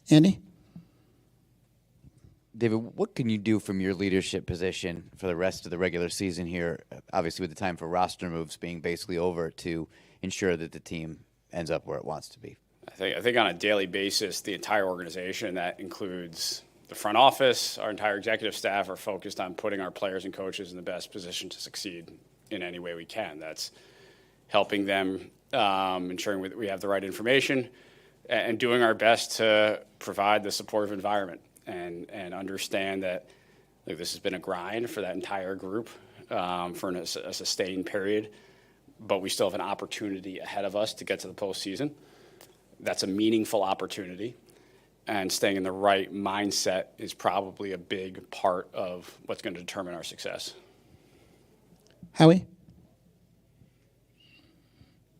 Andy? David, what can you do from your leadership position for the rest of the regular season here, obviously with the time for roster moves being basically over, to ensure that the team ends up where it wants to be? I think on a daily basis, the entire organization, that includes the front office, our entire executive staff, are focused on putting our players and coaches in the best position to succeed in any way we can. That's helping them, ensuring we have the right information, and doing our best to provide the supportive environment and understand that this has been a grind for that entire group for a sustained period, but we still have an opportunity ahead of us to get to the postseason. That's a meaningful opportunity, and staying in the right mindset is probably a big part of what's going to determine our success. Howie?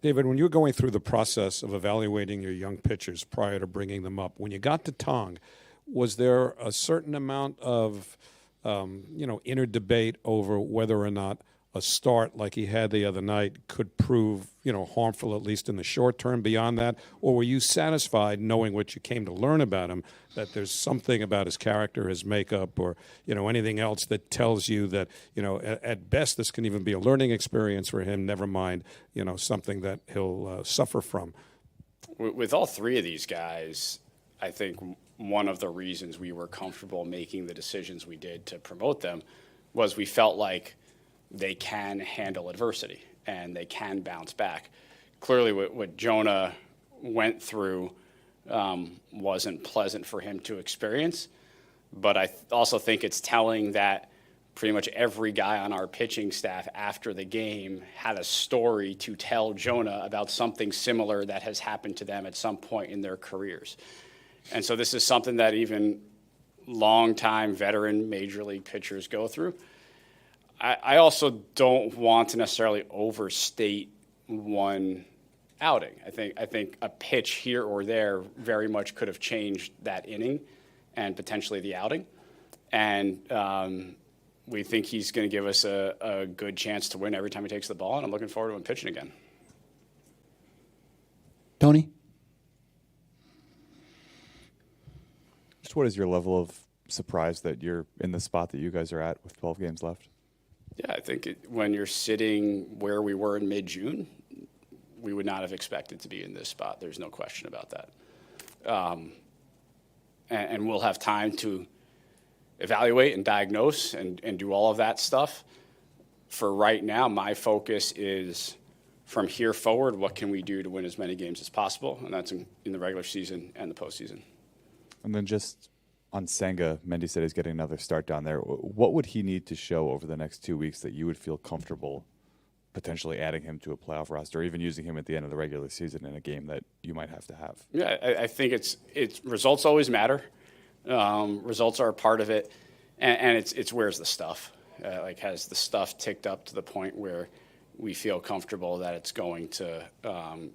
David, when you were going through the process of evaluating your young pitchers prior to bringing them up, when you got to Tong, was there a certain amount of, inner debate over whether or not a start like he had the other night could prove, harmful, at least in the short term beyond that? Or were you satisfied, knowing what you came to learn about him, that there's something about his character, his makeup, or, anything else that tells you that, at best this can even be a learning experience for him, never mind, something that he'll suffer from? With all three of these guys, I think one of the reasons we were comfortable making the decisions we did to promote them was we felt like they can handle adversity and they can bounce back. Clearly, what Jonah went through wasn't pleasant for him to experience, but I also think it's telling that pretty much every guy on our pitching staff after the game had a story to tell Jonah about something similar that has happened to them at some point in their careers. And so this is something that even longtime veteran major league pitchers go through. I also don't want to necessarily overstate one outing. I think a pitch here or there very much could have changed that inning and potentially the outing. And we think he's going to give us a good chance to win every time he takes the ball, and I'm looking forward to him pitching again. Tony? Just what is your level of surprise that you're in the spot that you guys are at with 12 games left? Yeah, I think when you're sitting where we were in mid-June, we would not have expected to be in this spot. There's no question about that. And we'll have time to evaluate and diagnose and do all of that stuff. For right now, my focus is from here forward, what can we do to win as many games as possible? And that's in the regular season and the postseason. And then just on Senga, Mendy said he's getting another start down there. What would he need to show over the next 2 weeks that you would feel comfortable potentially adding him to a playoff roster, or even using him at the end of the regular season in a game that you might have to have? Yeah, I think it's results always matter. Results are a part of it, and it's where's the stuff? Has the stuff ticked up to the point where we feel comfortable that it's going to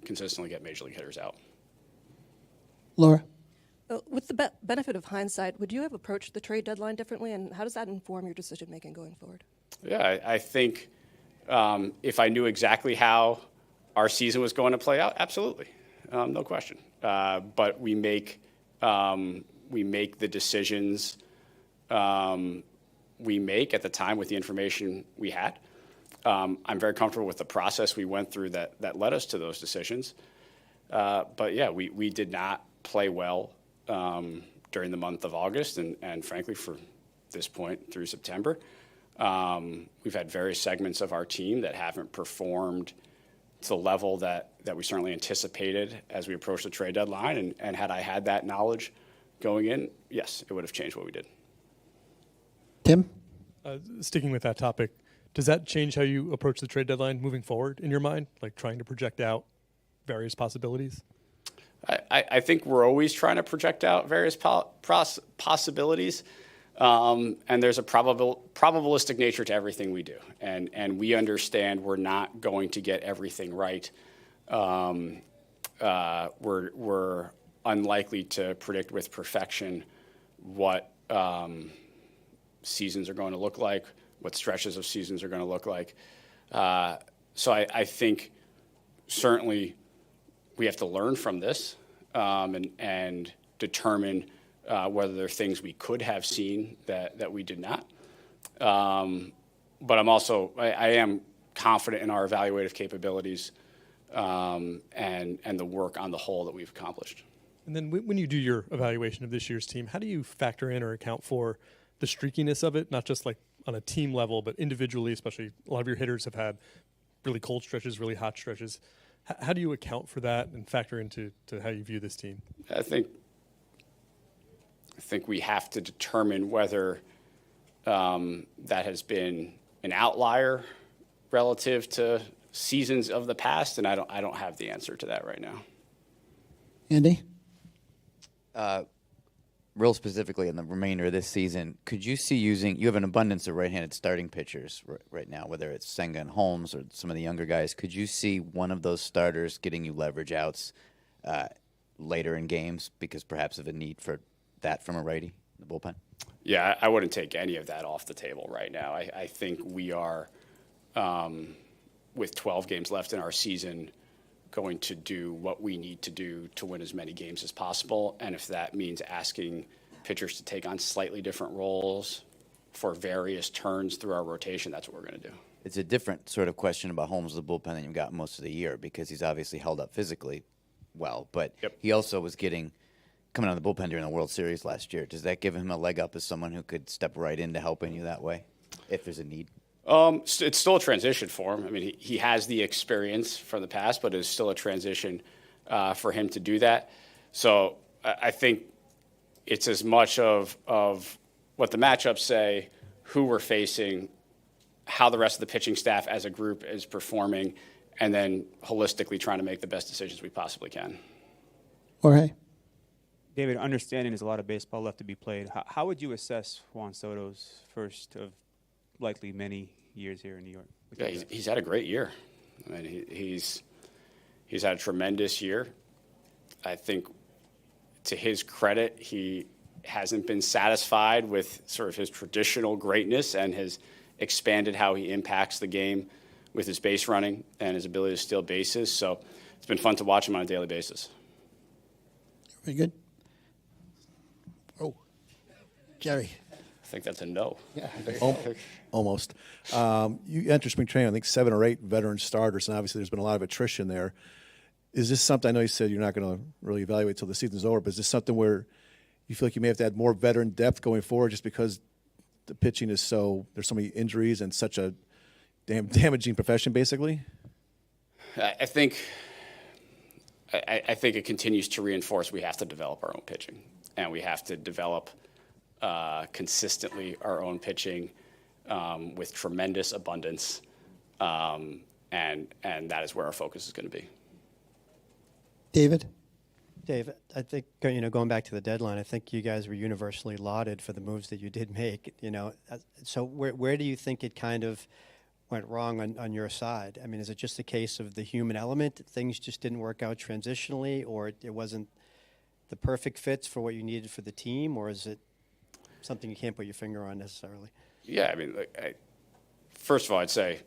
consistently get major league hitters out? Laura? With the benefit of hindsight, would you have approached the trade deadline differently, and how does that inform your decision-making going forward? Yeah, I think if I knew exactly how our season was going to play out, absolutely, no question. But we make the decisions we make at the time with the information we had. I'm very comfortable with the process we went through that led us to those decisions. But yeah, we did not play well during the month of August, and frankly, for this point through September. We've had various segments of our team that haven't performed to the level that we certainly anticipated as we approached the trade deadline. And had I had that knowledge going in, yes, it would have changed what we did. Tim? Sticking with that topic, does that change how you approach the trade deadline moving forward in your mind, like trying to project out various possibilities? I think we're always trying to project out various possibilities, and there's a probabilistic nature to everything we do, and we understand we're not going to get everything right. We're unlikely to predict with perfection what seasons are going to look like, what stretches of seasons are going to look like. So I think certainly we have to learn from this and determine whether there are things we could have seen that we did not. But I am confident in our evaluative capabilities and the work on the whole that we've accomplished. And then when you do your evaluation of this year's team, how do you factor in or account for the streakiness of it, not just like on a team level, but individually, especially a lot of your hitters have had really cold stretches, really hot stretches. How do you account for that and factor into how you view this team? I think we have to determine whether that has been an outlier relative to seasons of the past, and I don't have the answer to that right now. Andy? Real specifically in the remainder of this season, could you see you have an abundance of right-handed starting pitchers right now, whether it's Senga and Holmes or some of the younger guys. Could you see one of those starters getting you leverage outs later in games because perhaps of a need for that from a righty in the bullpen? Yeah, I wouldn't take any of that off the table right now. I think we are, with 12 games left in our season, going to do what we need to do to win as many games as possible. And if that means asking pitchers to take on slightly different roles for various turns through our rotation, that's what we're going to do. It's a different sort of question about Holmes of the bullpen than you've got most of the year because he's obviously held up physically well, but he also was coming out of the bullpen during the World Series last year. Does that give him a leg up as someone who could step right into helping you that way if there's a need? It's still a transition for him. I mean, he has the experience from the past, but it's still a transition for him to do that. So I think it's as much of what the matchups say, who we're facing, how the rest of the pitching staff as a group is performing, and then holistically trying to make the best decisions we possibly can. Jorge? David, understanding there's a lot of baseball left to be played, how would you assess Juan Soto's first of likely many years here in New York? Yeah, he's had a great year. I mean, he's had a tremendous year. I think to his credit, he hasn't been satisfied with sort of his traditional greatness and has expanded how he impacts the game with his base running and his ability to steal bases. So it's been fun to watch him on a daily basis. Very good. Oh, Jerry. I think that's a no. Yeah. Almost. You enter spring training, I think 7 or 8 veteran starters, and obviously there's been a lot of attrition there. Is this something, I know you said you're not going to really evaluate till the season's over, but is this something where you feel like you may have to add more veteran depth going forward just because the pitching is there's so many injuries and such a damaging profession, basically? I think it continues to reinforce we have to develop our own pitching, and we have to develop consistently our own pitching with tremendous abundance, and that is where our focus is going to be. David? Dave, I think, going back to the deadline, I think you guys were universally lauded for the moves that you did make, So where do you think it kind of went wrong on your side? I mean, is it just a case of the human element? Things just didn't work out transitionally, or it wasn't the perfect fits for what you needed for the team, or is it something you can't put your finger on necessarily? Yeah, I mean, first of all, I'd say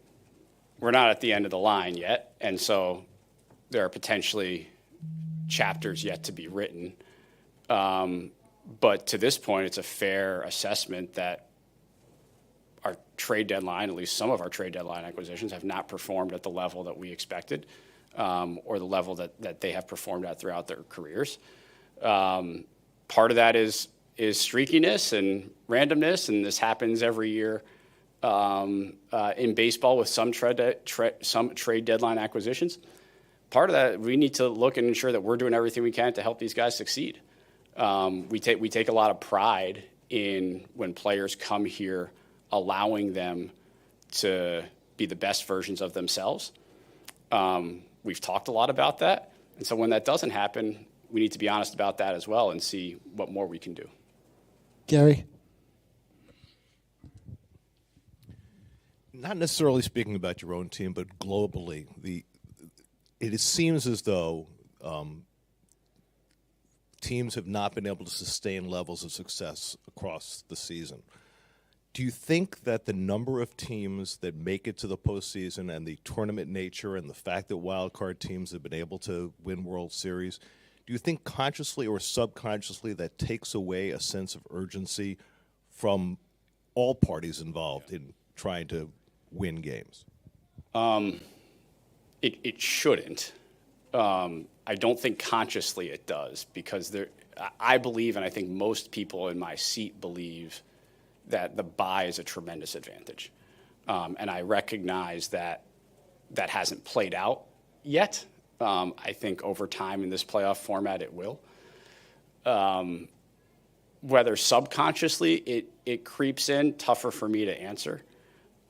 we're not at the end of the line yet, and so there are potentially chapters yet to be written. But to this point, it's a fair assessment that our trade deadline, at least some of our trade deadline acquisitions, have not performed at the level that we expected, or the level that they have performed at throughout their careers. Part of that is streakiness and randomness, and this happens every year in baseball with some trade deadline acquisitions. Part of that, we need to look and ensure that we're doing everything we can to help these guys succeed. We take a lot of pride in when players come here, allowing them to be the best versions of themselves. We've talked a lot about that, and so when that doesn't happen, we need to be honest about that as well and see what more we can do. Gary? Not necessarily speaking about your own team, but globally, it seems as though teams have not been able to sustain levels of success across the season. Do you think that the number of teams that make it to the postseason and the tournament nature and the fact that wild card teams have been able to win World Series, do you think consciously or subconsciously that takes away a sense of urgency from all parties involved in trying to win games? It shouldn't. I don't think consciously it does, because I believe, and I think most people in my seat believe, that the bye is a tremendous advantage. And I recognize that that hasn't played out yet. I think over time in this playoff format it will. Whether subconsciously it creeps in, tougher for me to answer.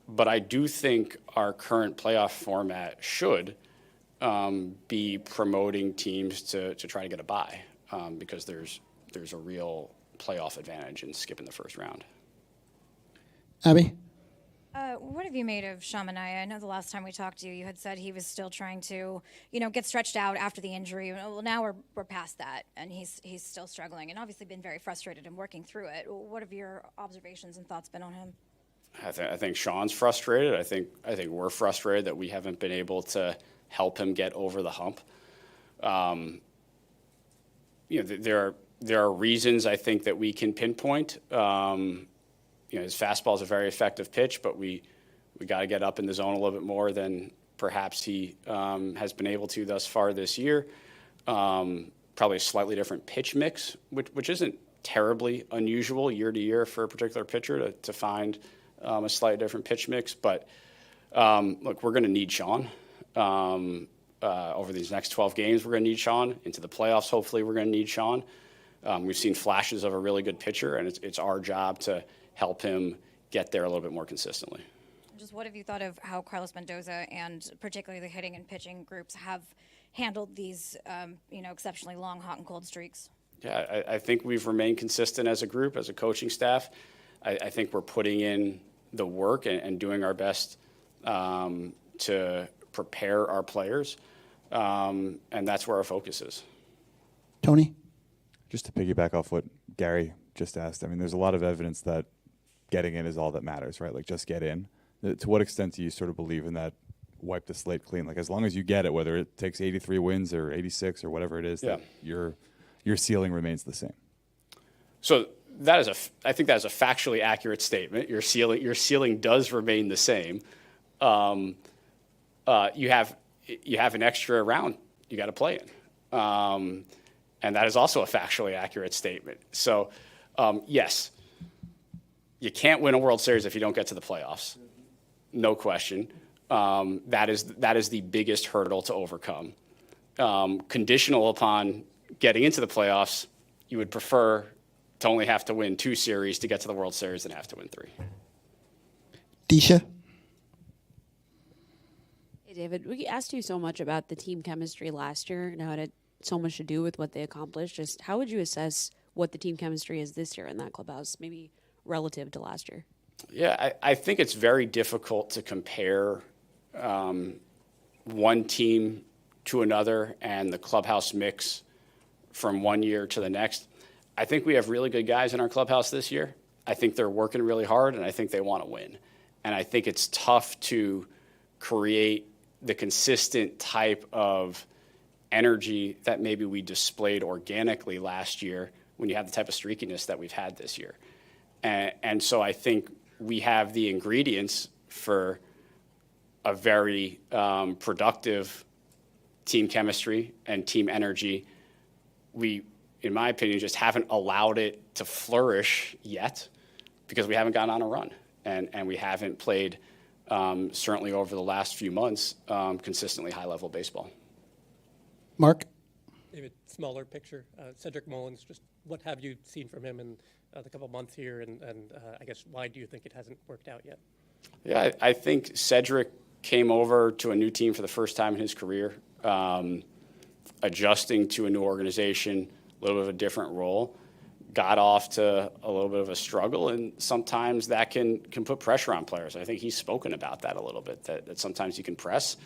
But I do think our current playoff format should be promoting teams to try to get a bye, because there's a real playoff advantage in skipping the first round. Abby? What have you made of Shamanaya? I know the last time we talked to you, you had said he was still trying to, get stretched out after the injury. Well, now we're past that, and he's still struggling, and obviously been very frustrated and working through it. What have your observations and thoughts been on him? I think Sean's frustrated. I think we're frustrated that we haven't been able to help him get over the hump. There are reasons I think that we can pinpoint. His fastball is a very effective pitch, but we got to get up in the zone a little bit more than perhaps he has been able to thus far this year. Probably a slightly different pitch mix, which isn't terribly unusual year to year for a particular pitcher to find a slightly different pitch mix. But look, we're going to need Sean. Over these next 12 games, we're going to need Sean. Into the playoffs, hopefully, we're going to need Sean. We've seen flashes of a really good pitcher, and it's our job to help him get there a little bit more consistently. Just what have you thought of how Carlos Mendoza and particularly the hitting and pitching groups have handled these, exceptionally long hot and cold streaks? Yeah, I think we've remained consistent as a group, as a coaching staff. I think we're putting in the work and doing our best to prepare our players, and that's where our focus is. Tony? Just to piggyback off what Gary just asked, there's a lot of evidence that getting in is all that matters, right? Like, just get in. To what extent do you sort of believe in that wipe the slate clean? Like, as long as you get it, whether it takes 83 wins or 86 or whatever it is, that your ceiling remains the same. So I think that is a factually accurate statement. Your ceiling does remain the same. You have an extra round you got to play in, and that is also a factually accurate statement. So, yes, you can't win a World Series if you don't get to the playoffs, no question. That is the biggest hurdle to overcome. Conditional upon getting into the playoffs, you would prefer to only have to win 2 series to get to the World Series than have to win 3. Disha? Hey, David, we asked you so much about the team chemistry last year and how it had so much to do with what they accomplished. Just how would you assess what the team chemistry is this year in that clubhouse, maybe relative to last year? Yeah, I think it's very difficult to compare one team to another and the clubhouse mix from one year to the next. I think we have really good guys in our clubhouse this year. I think they're working really hard, and I think they want to win. And I think it's tough to create the consistent type of energy that maybe we displayed organically last year when you have the type of streakiness that we've had this year. And so I think we have the ingredients for a very productive team chemistry and team energy. We, in my opinion, just haven't allowed it to flourish yet because we haven't gotten on a run. And we haven't played, certainly over the last few months, consistently high-level baseball. Mark? David, smaller picture. Cedric Mullins, just what have you seen from him in the couple months here, and I guess why do you think it hasn't worked out yet? Yeah, I think Cedric came over to a new team for the first time in his career, adjusting to a new organization, a little bit of a different role, got off to a little bit of a struggle, and sometimes that can put pressure on players. I think he's spoken about that a little bit, that sometimes you can press.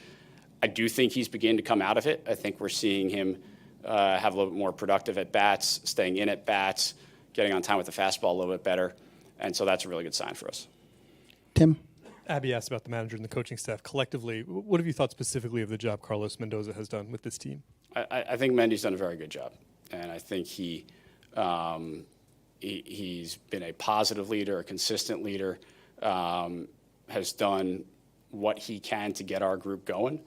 I do think he's beginning to come out of it. I think we're seeing him have a little bit more productive at-bats, staying in at-bats, getting on time with the fastball a little bit better, and so that's a really good sign for us. Tim? Abby asked about the manager and the coaching staff collectively. What have you thought specifically of the job Carlos Mendoza has done with this team? I think Mendy's done a very good job, and I think he's been a positive leader, a consistent leader, has done what he can to get our group going,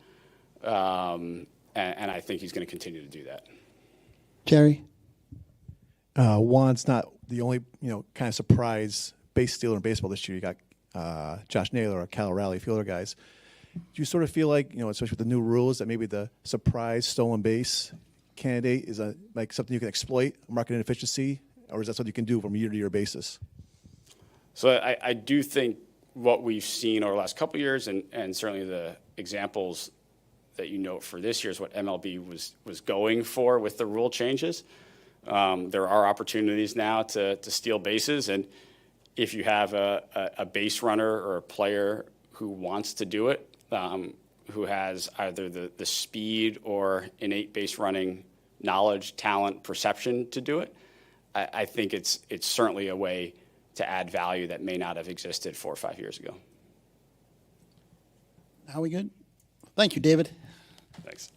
and I think he's going to continue to do that. Jerry? Juan's not the only, kind of surprise base stealer in baseball this year. You got Josh Naylor or Cal Raleigh, a few other guys. Do you sort of feel like, especially with the new rules, that maybe the surprise stolen base candidate is like something you can exploit, market inefficiency, or is that something you can do from a year-to-year basis? So I do think what we've seen over the last couple of years, and certainly the examples that you note for this year is what MLB was going for with the rule changes. There are opportunities now to steal bases, and if you have a base runner or a player who wants to do it, who has either the speed or innate base running knowledge, talent, perception to do it, I think it's certainly a way to add value that may not have existed 4 or 5 years ago. Are we good? Thank you, David. Thanks.